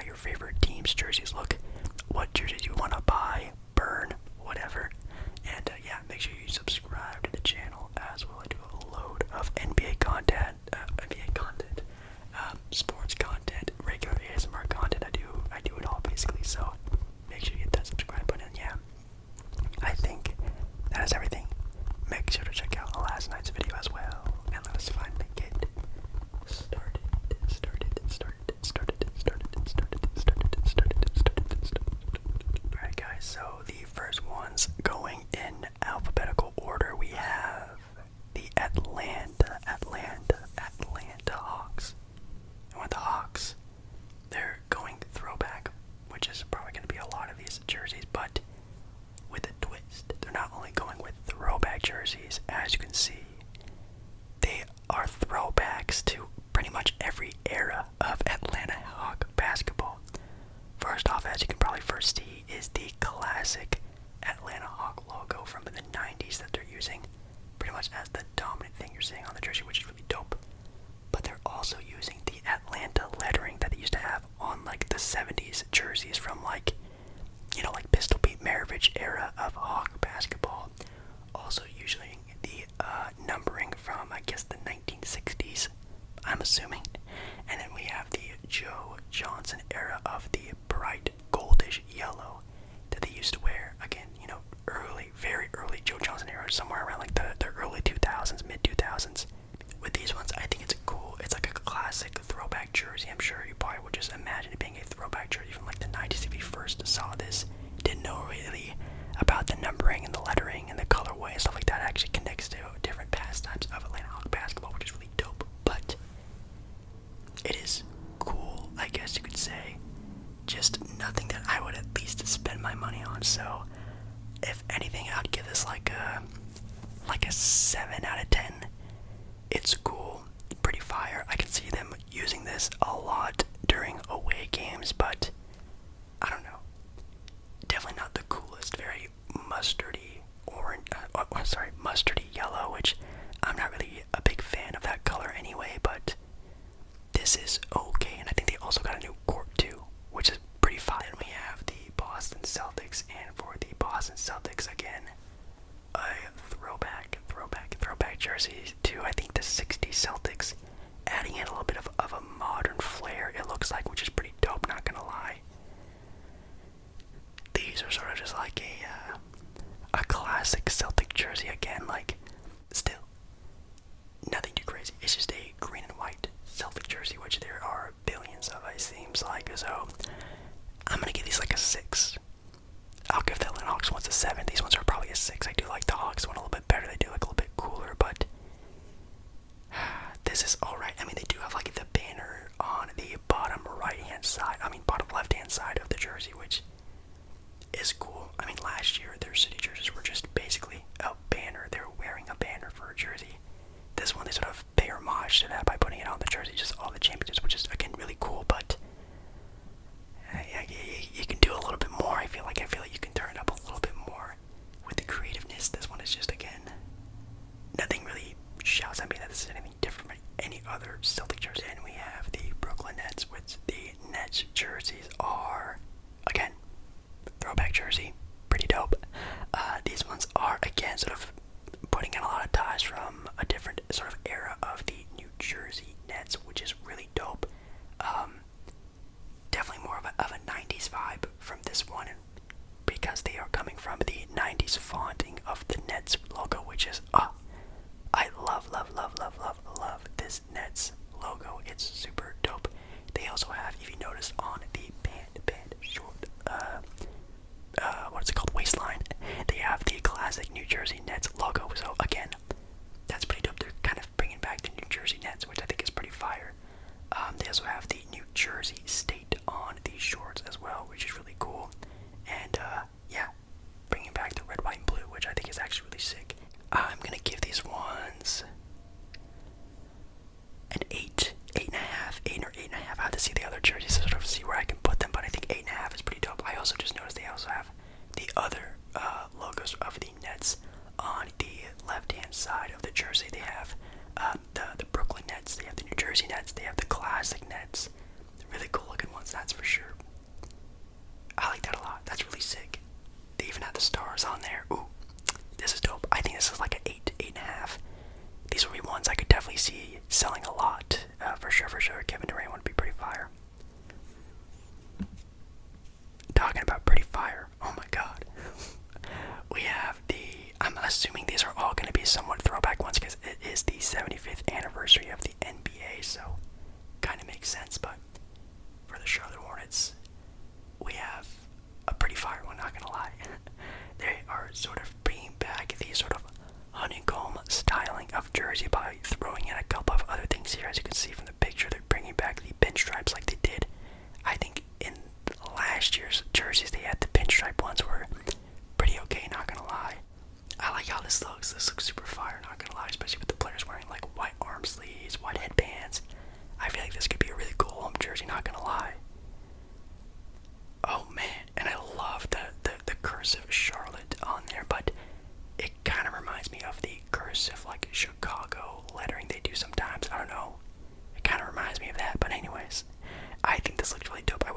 how your favorite team's jerseys look, what jerseys you want to buy, burn, whatever. And yeah, make sure you subscribe to the channel as well. I do a load of NBA content, sports content, regular ASMR content. I do it all basically. So make sure you hit that subscribe button. Yeah, I think that is everything. Make sure to check out last night's video as well, and let us finally get started. Alright guys, so the first ones going in alphabetical order, we have the Atlanta Hawks. And with the Hawks, they're going throwback, which is probably going to be a lot of these jerseys, but with a twist. They're not only going with throwback jerseys, as you can see, they are throwbacks to pretty much every era of Atlanta Hawk basketball. First off, as you can probably first see, is the classic Atlanta Hawk logo from the 90s that they're using pretty much as the dominant thing you're seeing on the jersey, which is really dope. But they're also using the Atlanta lettering that they used to have on like the 70s jerseys from like, you know, like Pistol Pete Maravich era of Hawk basketball. Also using the numbering from, I guess, the 1960s, I'm assuming. And then we have the Joe Johnson era of the bright goldish yellow that they used to wear. Again, you know, very early Joe Johnson era, somewhere around like the early 2000s, mid 2000s. With these ones, I think it's cool. It's like a classic throwback jersey. I'm sure you probably would just imagine it being a throwback jersey from like the 90s if you first saw this. Didn't know really about the numbering and the lettering and the colorway and stuff like that. It actually connects to different pastimes of Atlanta Hawk basketball, which is really dope. But it is cool, I guess you could say. Just nothing that I would at least spend my money on. So if anything, I'd give this like a 7 out of 10. It's cool, pretty fire. I can see them using this a lot during away games, but I don't know. Definitely not the coolest. Very mustardy orange. Mustardy yellow, which I'm not really a big fan of that color anyway. But this is okay, and I think they also got a new court too, which is pretty fire. Then we have the Boston Celtics, and for the Boston Celtics again, a throwback jersey to I think the 60s Celtics, adding in a little bit of a modern flair, it looks like, which is pretty dope, not gonna lie. These are sort of just like a classic Celtic jersey again, like, still nothing too crazy. It's just a green and white Celtic jersey, which there are billions of, it seems like. So I'm gonna give these like a 6. I'll give the Atlanta Hawks ones a 7. These ones are probably a 6. I do like the Hawks one a little bit better. They do look a little bit cooler, but this is alright. I mean, they do have like the banner on the bottom bottom left hand side of the jersey, which is cool. I mean, last year their city jerseys were just basically a banner. They were wearing a banner for a jersey. This one, they sort of pay homage to that by putting it on the jersey, just all the championships, which is again really cool. But you can do a little bit more. I feel like you can turn it up a little bit more with the creativeness. This one is just, again, nothing really shouts at me that this is anything different from any other Celtic jersey. And we have the Brooklyn Nets, which the Nets jerseys are, again, throwback jersey, pretty dope. These ones are, again, sort of putting in a lot of ties from a different sort of era of the New Jersey Nets, which is really dope. Definitely more of a 90s vibe from this one, because they are coming from the 90s fonting of the Nets logo, which is, I love this Nets logo. It's super dope. They also have, if you notice, on the band short, what is it called, waistline, they have the classic New Jersey Nets logo. So again, that's pretty dope. They're kind of bringing back the New Jersey Nets, which I think is pretty fire. They also have the New Jersey State on the shorts as well, which is really cool. And yeah, bringing back the red, white, and blue, which I think is actually really sick. I'm gonna give these ones an 8, 8.5, 8 or 8.5. I have to see the other jerseys to sort of see where I can put them, but I think 8.5 is pretty dope. I also just noticed they also have the other logos of the Nets on the left-hand side of the jersey. They have the Brooklyn Nets, they have the New Jersey Nets, they have the classic Nets,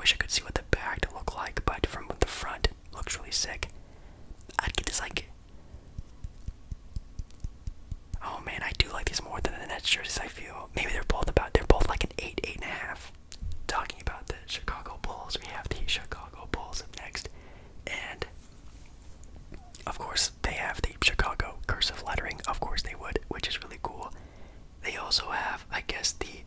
wish I could see what the back to look like, but from the front, it looks really sick. I'd get this like, oh man, I do like these more than the Nets jerseys. I feel maybe they're both like an 8, 8.5. Talking about the Chicago Bulls, we have the Chicago Bulls up next, and of course they have the Chicago cursive lettering. Of course they would, which is really cool. They also have, I guess, the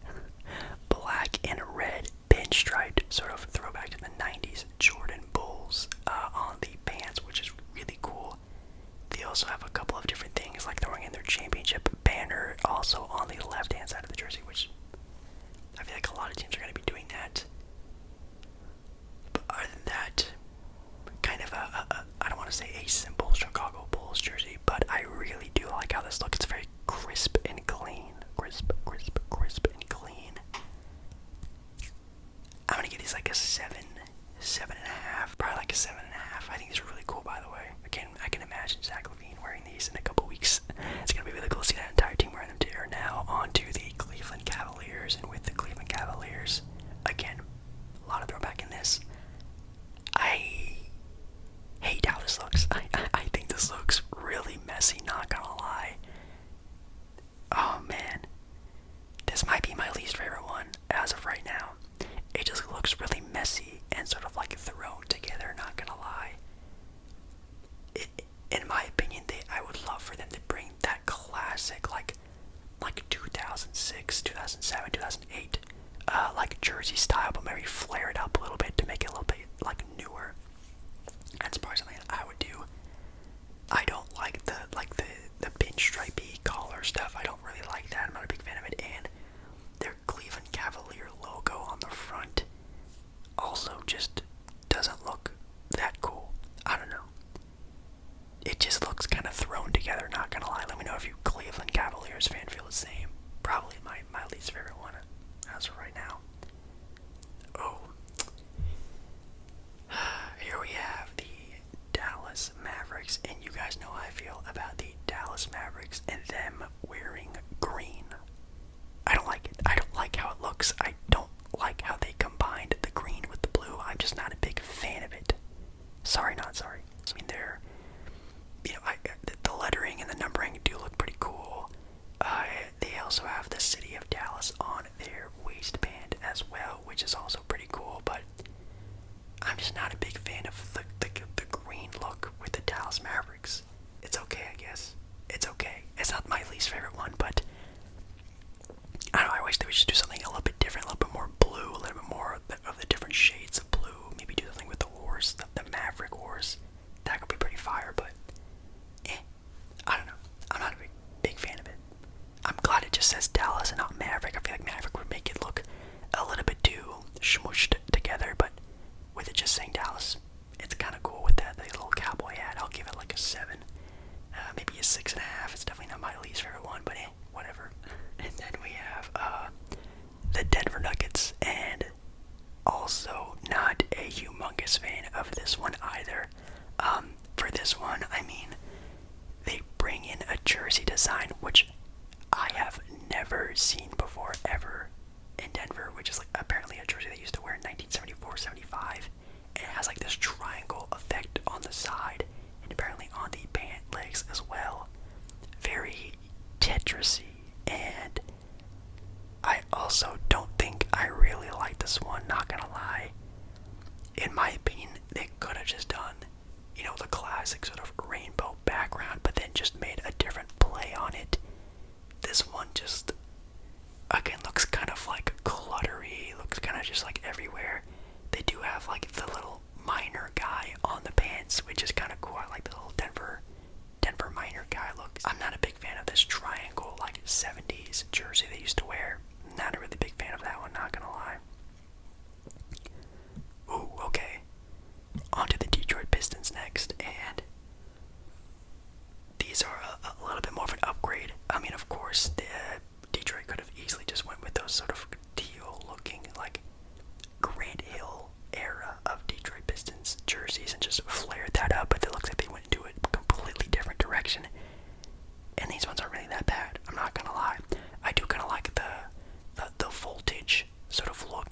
black and red pinstriped sort of throwback to the 90s Jordan Bulls on the pants, which is really cool. They also have a couple of different things, like throwing in their championship banner also on the left-hand side of the jersey, which I feel like a lot of teams are going to be doing that. But other than that, kind of I don't want to say a simple Chicago Bulls jersey, but I really do like how this looks. It's very crisp and clean. Crisp and clean. I'm going to give these like a 7.5, probably like a 7.5. I think these are really cool, by the way. I can imagine Zach LaVine wearing these in a couple weeks. It's going to be really cool to see that entire team wearing them too. Now on to the Cleveland Cavaliers, and with the Cleveland Cavaliers, again, a lot of throwback in this. I hate how this looks. I think this looks really messy, not gonna lie. Oh man, this might be my least favorite one as of right now. It just looks really messy and sort of like thrown together, not gonna lie. In my opinion, I would love for them to bring that classic, like 2006, 2007, 2008, like jersey style, but maybe flare it up a little bit to make it a little bit like newer. That's probably something that I would do. I don't like the pinstripey collar stuff. I don't really like that. I'm not a big fan of it. And their Cleveland Cavalier logo on the front also just doesn't look that cool. I don't know. It just looks kind of thrown together, not gonna lie. Let me know if you Cleveland Cavaliers fan feel the same. Probably my least favorite one as of right now. Oh. Here we have the Dallas Mavericks, and you guys know how I feel about the Dallas Mavericks and them wearing green. I don't like it. I don't like how it looks. I don't like how they combined the green with the blue. I'm just not a big fan of it. Sorry, not sorry. I mean, the lettering and the numbering do look pretty cool. They also have the city of Dallas on their waistband as well, which is also pretty cool, but I'm just not a big fan of the green look with the Dallas Mavericks. It's okay, I guess. It's okay. It's not my least favorite one, but I don't know, I wish they would just do something a little bit different, a little bit more blue, a little bit more of the different shades of blue. Maybe do something with the horse, the Maverick horse. That could be pretty fire, but I don't know. I'm not a big fan of it. I'm glad it just says Dallas and not Maverick. I feel like Maverick would make it look a little bit too smooshed together, but with it just saying Dallas, it's kind of cool with that little cowboy hat. I'll give it like a 7, maybe a 6.5. It's definitely not my least favorite one, but whatever. And then we have the Denver Nuggets, and also not a humongous fan of this one either. For this one, I mean, they bring in a jersey design which I have never seen before ever in Denver, which is like apparently a jersey they used to wear in 1974-75. It has like this triangle effect on the side and apparently on the pant legs as well. Very Tetrisy, and I also don't think I really like this one, not gonna lie. In my opinion, they could have just done, the classic sort of rainbow background, but then just made a different play on it. This one just, again, looks kind of like cluttery, looks kind of just like everywhere. They do have like the little miner guy on the pants, which is kind of cool. I like the little Denver miner guy look. I'm not a big fan of this triangle, like 70s jersey they used to wear. Not a really big fan of that one, not gonna lie. Ooh, okay. On to the Detroit Pistons next, and these are a little bit more of an upgrade. I mean, of course, Detroit could have easily just went with those sort of teal-looking, like, Grant Hill era of Detroit Pistons jerseys and just flared that up, but it looks like they went into a completely different direction. And these ones aren't really that bad, I'm not gonna lie. I do kind of like the voltage sort of look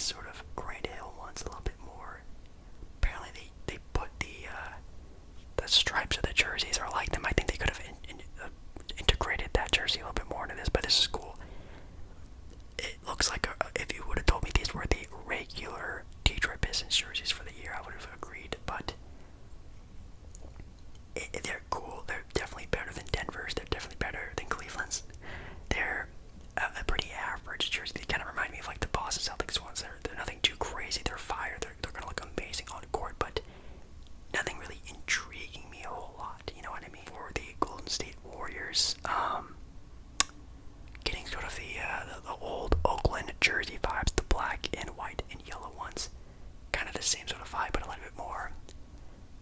these sort of Grand Hill ones a little bit more. Apparently they put the stripes of the jerseys are like them. I think they could have integrated that jersey a little bit more into this, but this is cool. It looks like if you would have told me these were the regular Detroit Pistons jerseys for the year, I would have agreed, but they're cool. They're definitely better than Denver's. They're definitely better than Cleveland's. They're a pretty average jersey. They kind of remind me of like the Boston Celtics ones. They're nothing too crazy. They're fire. They're gonna look amazing on court, but nothing really intriguing me a whole lot. You know what I mean? For the Golden State Warriors, getting sort of the old Oakland jersey vibes, the black and white and yellow ones, kind of the same sort of vibe, but a little bit more,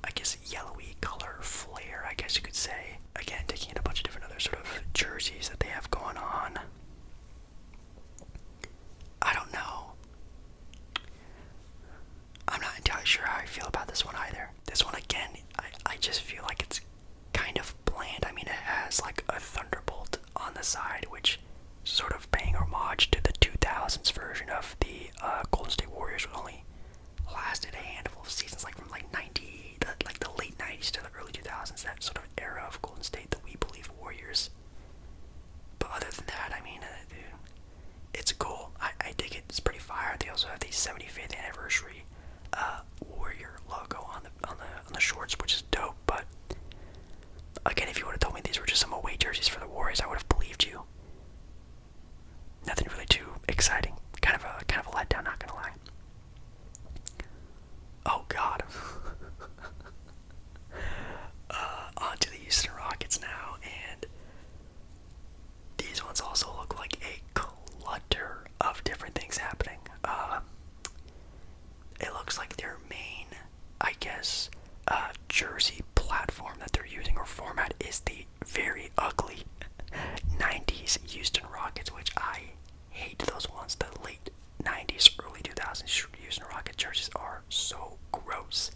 I guess, yellowy color flair, I guess you could say. Again, taking in a bunch of different other sort of jerseys that they have going on. I don't know. I'm not entirely sure how I feel about this one either. This one, again, I just feel like it's kind of bland. I mean, it has like a thunderbolt on the side, which is sort of paying homage to the 2000s version of the Golden State Warriors, which only lasted a handful of seasons, like from like the late 90s to the early 2000s, that sort of era of Golden State, the We Believe Warriors. But other than that, I mean, dude, it's cool. I dig it. It's pretty fire. They also have the 75th anniversary Warrior logo on the shorts, which is dope. But again, if you would have told me these were just some away jerseys for the Warriors, I would have believed you. Nothing really too exciting. Kind of a letdown, not gonna lie. Oh God. On to the Houston Rockets now, and these ones also look like a clutter of different things happening. It looks like their main, I guess, jersey platform that they're using or format is the very ugly 90s Houston Rockets, which I hate those ones. The late 90s, early 2000s Houston Rockets jerseys are so gross.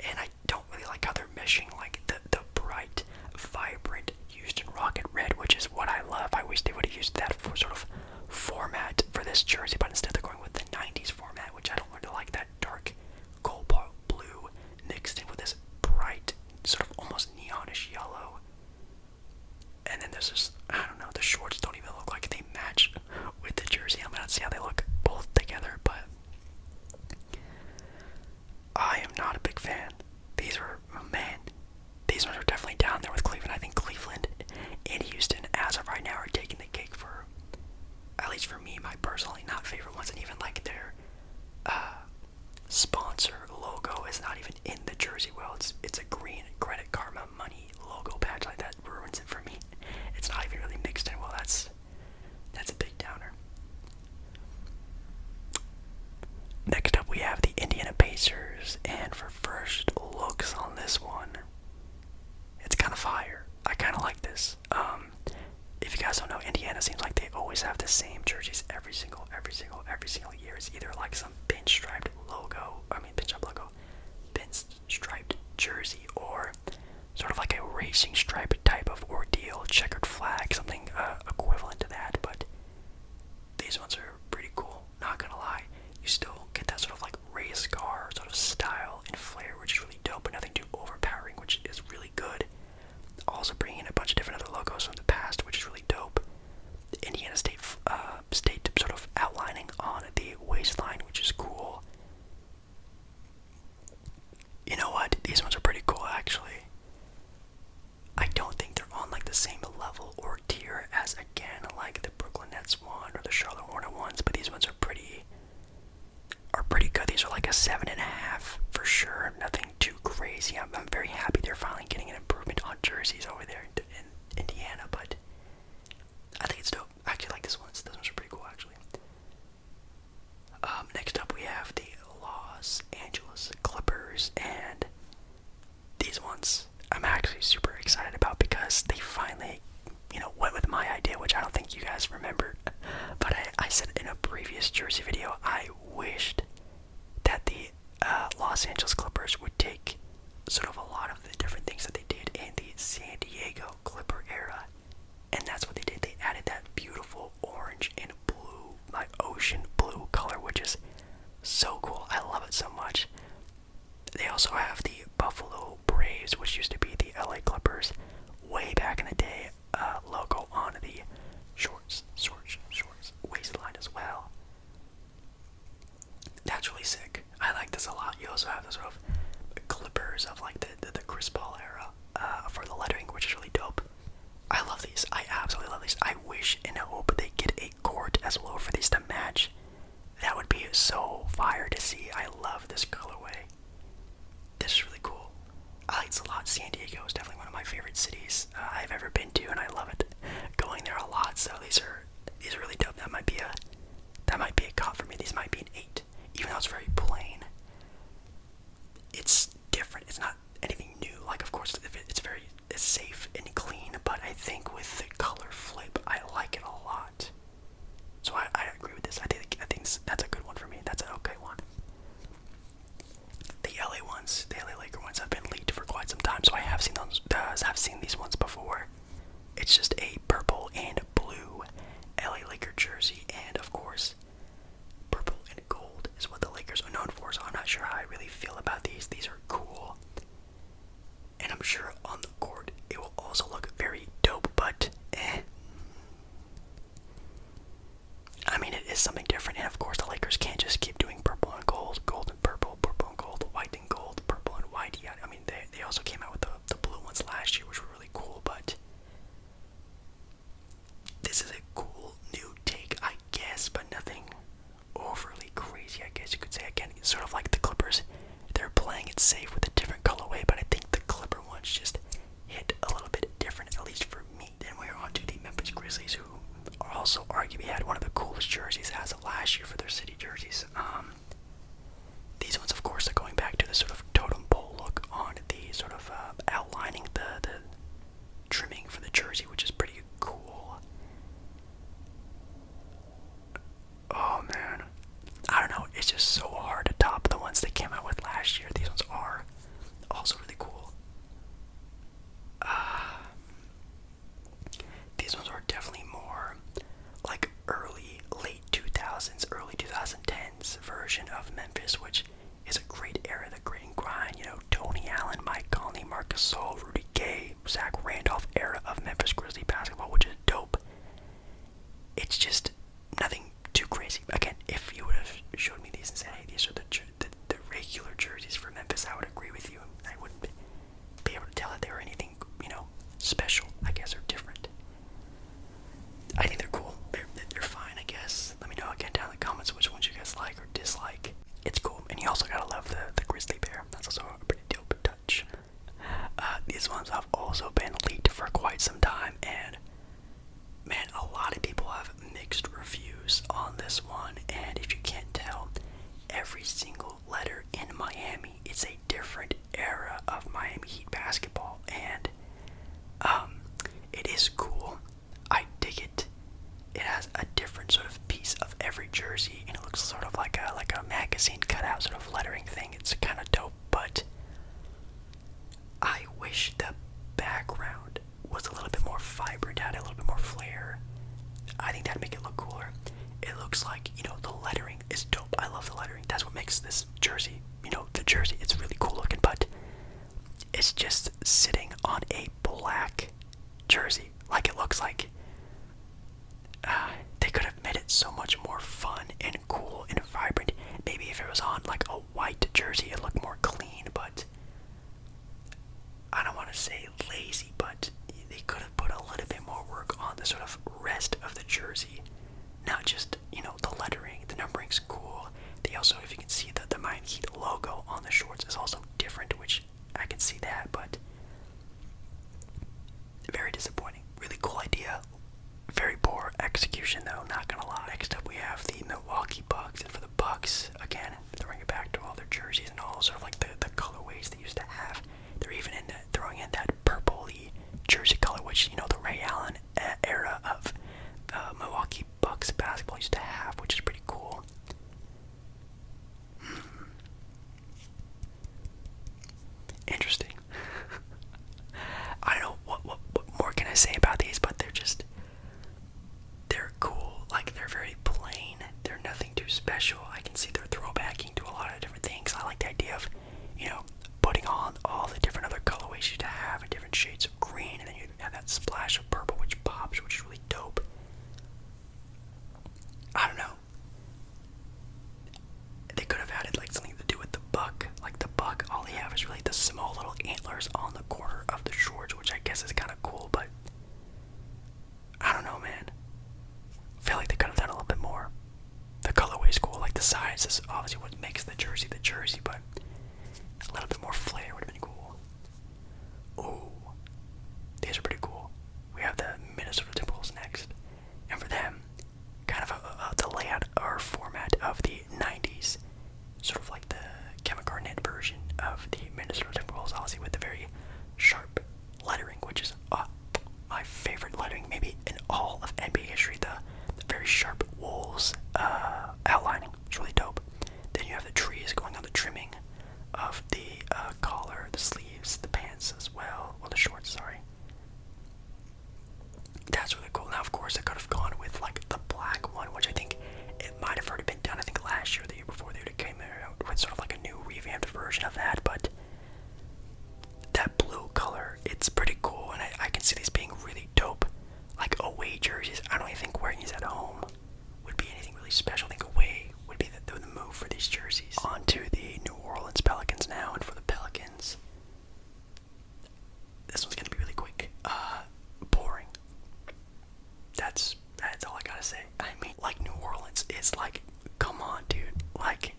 And I don't really like how they're meshing like the bright, vibrant Houston Rocket red, which is what I love. I wish they would have used that for sort of format for this jersey, but instead they're going with the 90s format, which I don't really like, that dark cobalt blue mixed in with this bright, sort of almost neonish yellow. And then there's this, I don't know, the shorts don't even look like they match with the jersey. I'm gonna see how they look both together, but I am not a big fan. These ones are definitely down there with Cleveland. I think Cleveland and Houston, as of right now, are taking the cake for, at least for me, my personally not favorite ones. And even like their sponsor logo is not even in the jersey. Well, it's a green Credit Karma money logo patch. Like that ruins it for me. It's not even really mixed in well. That's a big downer. Next up, we have the Indiana Pacers, and for first looks on this one, it's kind of fire. I kind of like this. If you guys don't know, Indiana seems like they always have the same jerseys every single year. It's either like some pinstriped jersey, or sort of like a racing stripe type of ordeal, checkered flag, something equivalent to that. But these ones are pretty cool, not gonna lie. You still get that sort of like race car sort of style and flair, which is really dope, but nothing too overpowering, which is really good. Also bringing in a bunch of different other logos from the past, which is really dope. The Indiana State sort of outlining on the waistline, which is cool. You know what? These ones are pretty cool, actually. I don't think they're I've ever been to, and I love it. Going there a lot. So these are really dope. That might be a cop for me. These might be an 8, even though it's very plain. It's different. It's not anything new. Like, of course, it's very safe and clean, but I think with the color flip, I like it a lot. So I agree with this. I think that's a good one for me. That's an okay one. The LA Laker ones have been leaked for quite some time, so I have seen those. I've seen these ones before. It's just a purple and blue LA Laker jersey, and of course, purple and gold is what the Lakers are known for. So I'm not sure how I really feel about these. These are cool, and I'm sure on the court it will also look very dope. But I mean, it is something different, and of course the Lakers can't just keep doing purple and gold, gold and purple, purple and gold, white and gold, purple and white. Yeah, I mean, they also came out with the blue ones last year, which were really cool, but this is a cool new take, I guess, but nothing overly crazy, I guess you could say. Again, it's sort of like the Clippers. They're playing it safe with a different colorway, but I think the Clipper ones just hit a little bit different, at least for me. Then we're on to the Memphis Grizzlies, who also arguably had one of the coolest jerseys as of last year for their city jerseys. These ones, of course, are going back to the sort of totem pole look on the sort of outlining the trimming for the jersey, which is pretty cool. Oh man, I don't know, it's just so hard to top the ones they came out with last year. These ones are also really cool. These ones are definitely more like late 2000s, early 2010s version of Memphis, which is a great era, the grit and grind, you know, Tony Allen, Mike Conley, Marcus Gasol, Rudy Gay, Zach Randolph era of Memphis Grizzlies basketball, which is dope. It's just nothing too crazy. Again, if you would have showed me these and said, hey, these are the regular jerseys for Memphis, I would agree with you. I wouldn't be able to tell that they were anything, you know, special, I guess, or different. I think they're cool. They're fine, I guess. Let me know again down in the comments which ones you guys like or dislike. It's cool, and you also gotta love the grizzly bear. That's also a pretty dope touch. These ones have also been leaked for quite some time, and man, a lot of people have mixed reviews on this one. And if you can't tell, every single letter in Miami, it's a different era of Miami Heat basketball, and it is cool. I dig it. It has a different sort of piece of every jersey, and it looks sort of like a magazine cutout sort of lettering thing. It's kind of dope, but I wish the background was a little bit more vibrant, had a little bit more flair. I think that'd make it look cooler. It looks like, you know, the lettering is dope. I love the lettering. That's what makes this jersey, you know, the jersey. It's really cool looking, but it's just sitting on a black jersey. Like, it looks like they could have made it so much more fun and cool and vibrant. Maybe if it was on like a white jersey, it'd look more clean, but I don't want to say lazy, but they could have put a little bit more work on the sort of rest of the jersey. Not just, you know, the lettering, the numbering's cool. They also, if you can see, the Miami Heat logo on the shorts is also different, which I can see that, but very disappointing. Really cool idea. Very poor execution, though, not gonna lie. Next up, we have the Milwaukee Bucks, and for the Bucks, again, throwing it back to all their jerseys and all sort of like the colorways they used to have. They're even throwing in that purpley jersey color, which, you know, the Ray Allen era of Milwaukee Bucks basketball used to have, which is pretty cool. Interesting. I don't know what more can I say about these, but they're cool. Like, they're very plain. They're nothing too special. I can see they're throwbacking to a lot of different things. I like the idea of, you know, putting on all the different other colorways you to have and different shades of green, and then you have that splash of purple which pops, which is really dope. I don't know. They could have added like something to do with the buck. Like the buck, all they have is really the small little antlers on the corner of the shorts, which I guess is kind of cool, but I don't know, man. I feel like they could have done a little bit more. The colorway is cool, like the size is obviously what makes the jersey, but a little bit more flair would have been cool. Ooh, these are pretty cool. sharp wolves outlining. It's really dope. Then you have the trees going on the trimming of the collar, the sleeves, the pants as well, or the shorts, sorry. That's really cool. Now, of course, I could have gone with like the black one, which I think it might have already been done. I think last year, or the year before, they would have came out with sort of like a new revamped version of that. But that blue color, it's pretty cool, and I can see these being really dope. Like away jerseys, I don't even think wearing these at home would be anything really special. I think away would be the move for these jerseys. On to the New Orleans Pelicans now, and for the Pelicans, this one's gonna be really quick. Boring. That's all I gotta say. I mean, like, New Orleans is like, come on, dude. Like,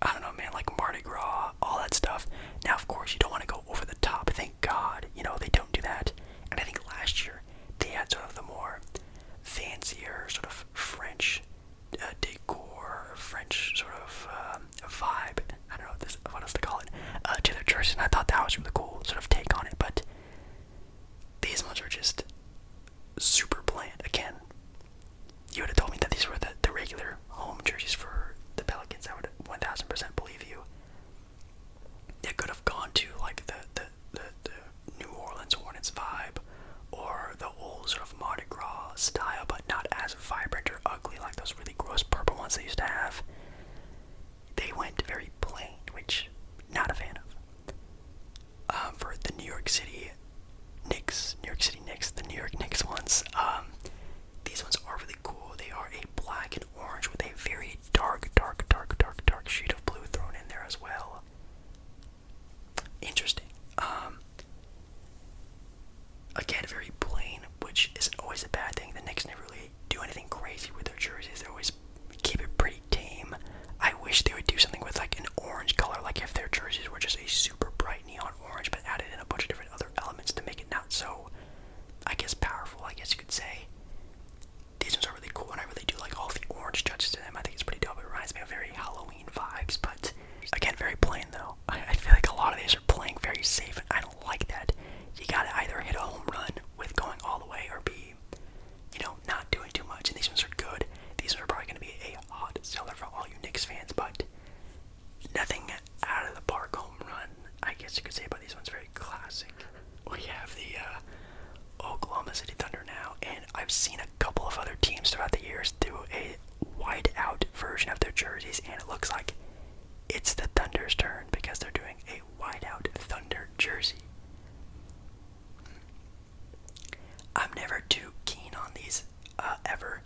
I don't know, man. Like Mardi Gras, all that stuff. Now, of course, you don't want to go over the top. Thank God, they don't do that. And I think last year they had sort of the more fancier sort of French decor, French sort of vibe. I don't know what else to call it, to their jerseys, and I thought that was really cool sort of take on it. But these ones are just super bland. Again, you would have told me that these were the regular home jerseys for the Pelicans. I would 1000% believe you. They could have gone to like the New Orleans Hornets vibe, or the old sort of Mardi Gras style, but not as vibrant or ugly like those really gross purple ones they used to have. They went very plain, which not a fan of. For the New York City Knicks, the New York Knicks ones, these ones are really cool. They are a black and orange with a very dark shade of blue thrown in there as well. Interesting. Again, very plain, which isn't always a bad thing. The Knicks never really do anything crazy with their jerseys. They always keep it pretty tame. I wish they would do something with like an orange color, like if their jerseys were just a super bright neon orange, but added in a bunch of different other elements to make it not so, I guess, powerful, I guess you could say. These ones are really cool, and I really do like all the orange touches to them. I think it's pretty dope. It reminds me of very Halloween vibes, but again, very plain though. I feel like a lot of these are playing very safe, and I don't like that. You gotta either hit a home run with going all the way, or be, not doing too much. And these ones are good. These ones are probably gonna be a hot seller for all you Knicks fans, but nothing out of the park home run, I guess you could say, but these ones very classic. We have the Oklahoma City Thunder now, and I've seen a couple of other teams throughout the years do a white out version of their jerseys, and it looks like it's the Thunder's turn because they're doing a white out Thunder jersey. I'm never too keen on these ever.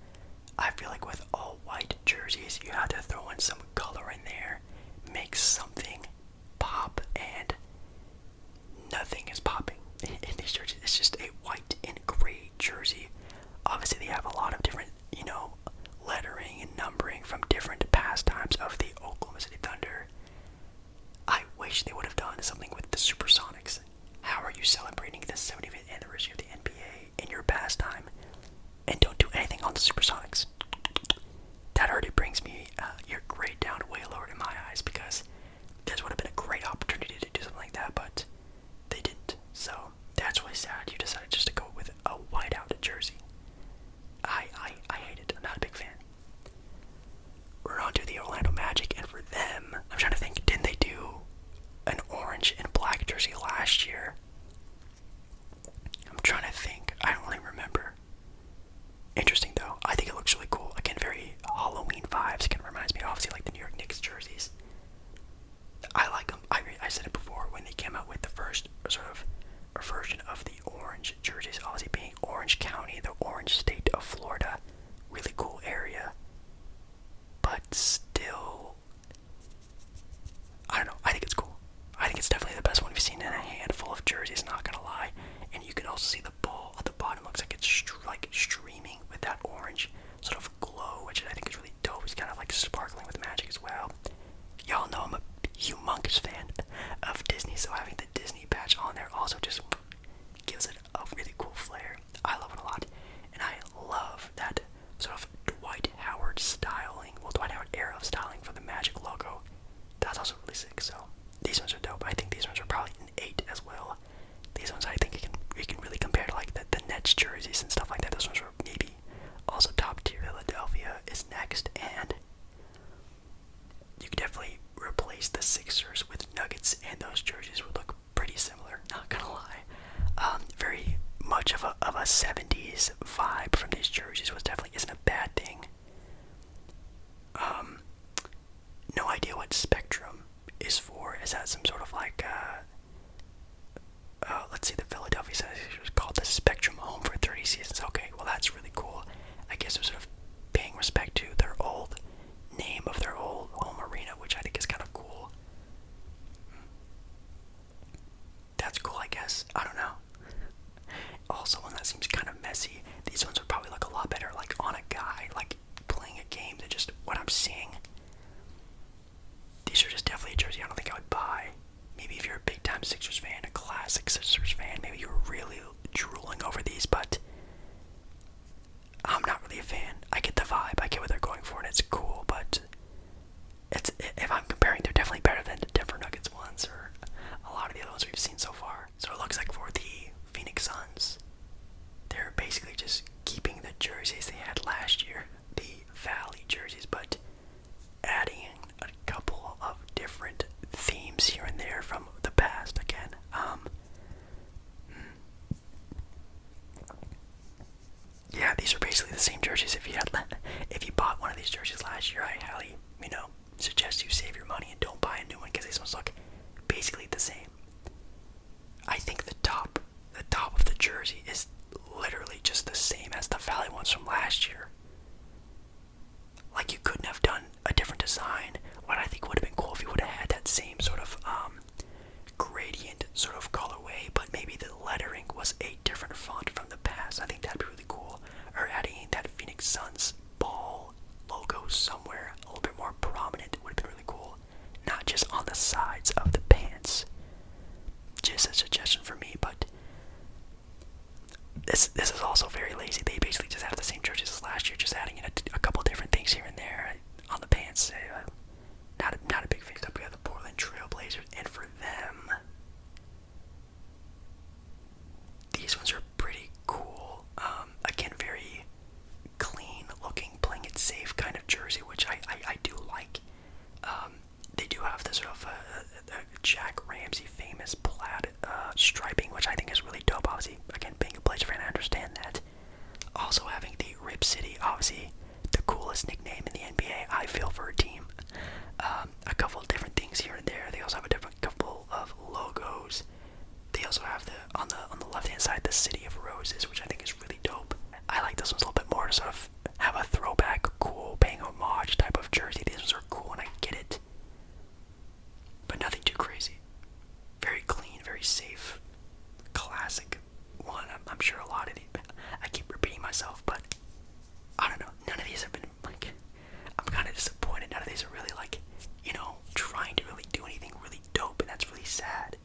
I feel like with all white jerseys, you have to throw in some color in there, make something pop, and nothing is popping in these jerseys. It's just a white and gray jersey. Obviously, they have a lot of different, lettering and numbering from different pastimes of the Oklahoma City Thunder. I wish they would have done something with the Supersonics. How are you celebrating the 75th anniversary of the NBA in your pastime and don't do anything on the Supersonics? That already brings me your grade down way lower in my eyes, because this would have been a great opportunity to do something like that, but they didn't. 70s vibe from these jerseys, which definitely isn't a bad thing. No idea what Spectrum is for. Is that some sort of like, let's see, the Philadelphia 76ers was called the Spectrum Home for 30 seasons. Okay, well that's really cool. I guess they're sort of paying respect to their old name of their old home arena, which I think is kind of cool. That's cool, I guess. I don't know. Also, one that seems kind of messy. These ones would probably look a lot better, like on a guy, like playing a game, than just what I'm seeing. These are just definitely a jersey I don't think I would buy. Maybe if you're a big-time Sixers fan, a classic Sixers fan, maybe you're really drooling over these, but I'm not really a fan. I get the vibe, I get what they're going for, and it's cool, but if I'm comparing, they're definitely better than the Denver Nuggets ones, or a lot of the other ones we've seen so far. So it looks like for the Phoenix Suns, they're basically just keeping the jerseys they had last year, the Valley jerseys, but adding in a couple of different themes here and there from the past again. Yeah, these are basically the same jerseys. If you bought one of these jerseys last year, I highly, suggest you save your money and don't buy a new one, because these ones look basically the same. I think the top of the jersey is literally just the same as the Valley ones from last year. Like, you couldn't have done a different design. What I think would have been cool if you would have had that same sort of gradient sort of colorway, but maybe the lettering was a different font from the past. I think that'd be really cool. Or adding that Phoenix Suns ball logo somewhere a little bit more prominent would have been really cool. Not just on the sides of the pants. Just a suggestion for me, but this is also very lazy. They basically just have the same jerseys as last year, just adding in a couple different things here and there on the pants. Not a big fan. Up we have the Portland Trail Blazers, and for them, these ones are pretty cool. Again, very clean looking, playing it safe kind of jersey, which I do like. They do have this sort of Jack Ramsey famous plaid striping, which I think is really dope. Obviously, again, being a Blazer fan, I understand that. Also having the Rip City, obviously the coolest nickname in the NBA, I feel, for a team. A couple of different things here and there. They also have a different couple of logos. They also have on the left hand side the City of Roses, which I think is really dope. I like this one's a little bit more to sort of have a throwback, cool, paying homage type of jersey. These ones are cool and I get it, but nothing too crazy. Very clean, very safe, classic one. I'm sure a lot of these, I keep repeating myself, but I don't know, none of these have been like, I'm kind of disappointed. None of these are really like, trying to really do anything really dope, and that's really sad.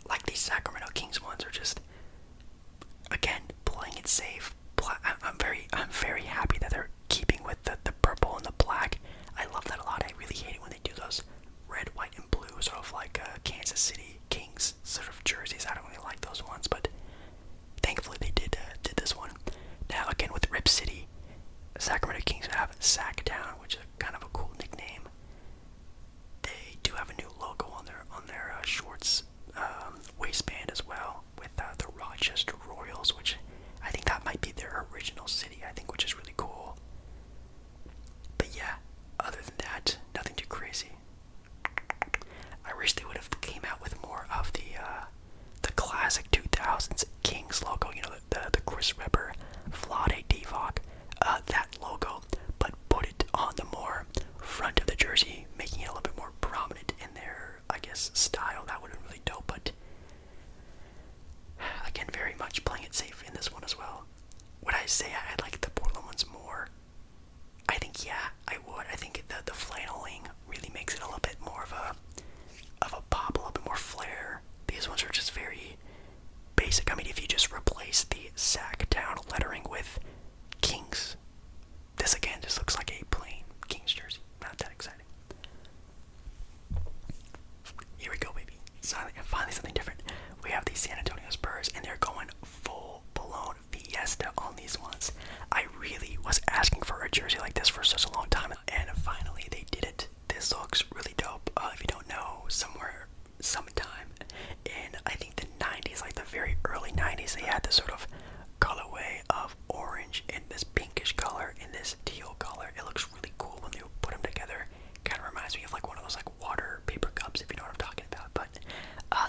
Like these Sacramento Kings ones are just, again, playing it safe. I'm very happy that they're keeping with the purple and the black. I love that a lot. I really hate it when they do those red, white, and blue, sort of like Kansas City Kings sort of jerseys. I don't really like those ones, but thankfully they did this one. Now, again, with Rip City, Sacramento Kings have Sacktown, which is kind of a cool nickname. They do have a new logo on their shorts waistband as well, with the Rochester Royals, which I think that might be their original city, which is really cool. But yeah, other than that, nothing too crazy. I wish they would have came out with more of the classic 2000s Kings logo, the Chris Webber, Vlade Divac, that logo, but put it on the more front of the jersey, making it a little bit more prominent in their, style. That would have been really dope, but again, very much playing it safe in this one as well. Would I say I like the Portland ones more? I think, yeah, I would. I think the flanneling really makes it a little bit more of a pop, a little bit more flair. These ones are just very basic. I mean, if you just replace the Sacktown lettering with Kings, this again just looks like a plain Kings jersey. Not that exciting. Here we go, baby. Finally something different. We have the San Antonio Spurs, and they're going full-blown fiesta on these ones. I really was asking for a jersey like this for such a long time, and finally they did it. This looks really dope. If you don't know, sometime in, I think, the 90s, like the very early 90s, they had this sort of colorway of orange and this pinkish color and this teal color. It looks really cool when you put them together. Kind of reminds me of like one of those like water paper cups, if you know what I'm talking about. But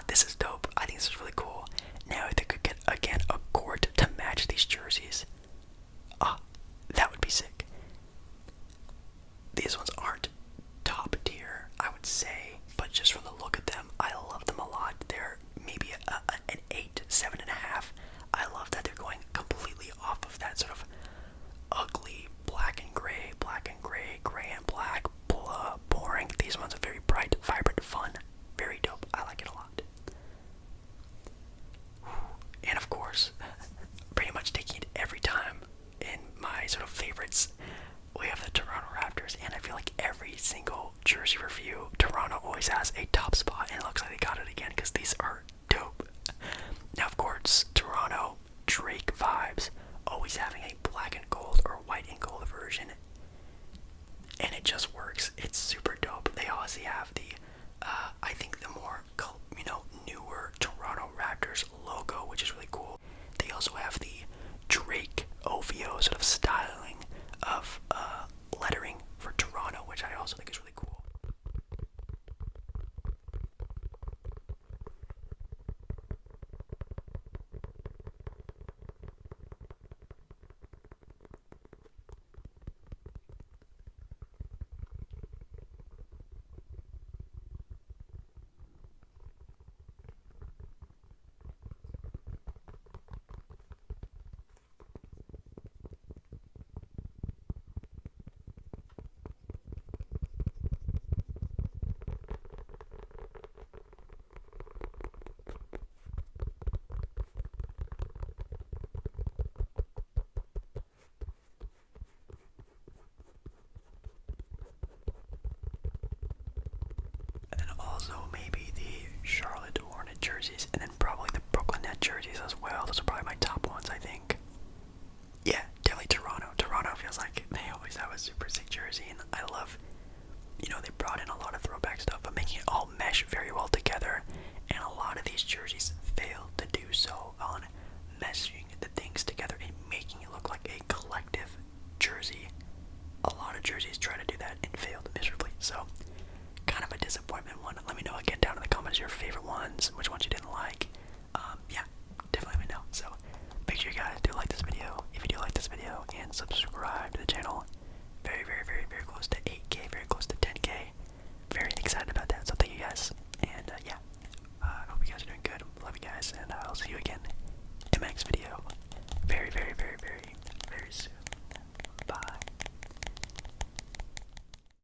this is dope. I think this is really cool. Now if they could get again a court to match these jerseys, that would be sick. These ones aren't top tier, I would say, but just from the look of them, I love them a lot. They're maybe an 8, 7.5. I love that they're going completely off of that sort of ugly black and gray, gray and black, boring. These ones are very bright, vibrant, fun, very dope. I like it a lot. And of course, pretty much taking it every time in my sort of favorites, we have the Toronto Raptors, and I feel like every single jersey review, Toronto always has a top spot, and it looks like they got it again because these are dope. Now, of course, Toronto, Drake vibes, always having a black and gold or white and gold version, and it just works. It's super dope. They obviously have the, I think the more, newer Toronto Raptors logo, which is really cool. They also have the Drake OVO sort of styling of lettering for Toronto, which I also think is really cool. Also maybe the Charlotte Hornet jerseys, and then probably the Brooklyn Net jerseys as well. Those are probably my top ones, I think. Yeah, definitely Toronto. Toronto feels like they always have a super sick jersey, and I love, they brought in a lot of throwback stuff, but making it all mesh very well together, and a lot of these jerseys fail to do so on meshing the things together and making it look like a collective jersey. A lot of jerseys try to do that and failed miserably, so kind of a disappointment one. Let me know again down in the comments your favorite ones, which ones you didn't like. Yeah, definitely let me know. So make sure you guys do like this video if you do like this video, and subscribe to the channel. Very, very, very, very close to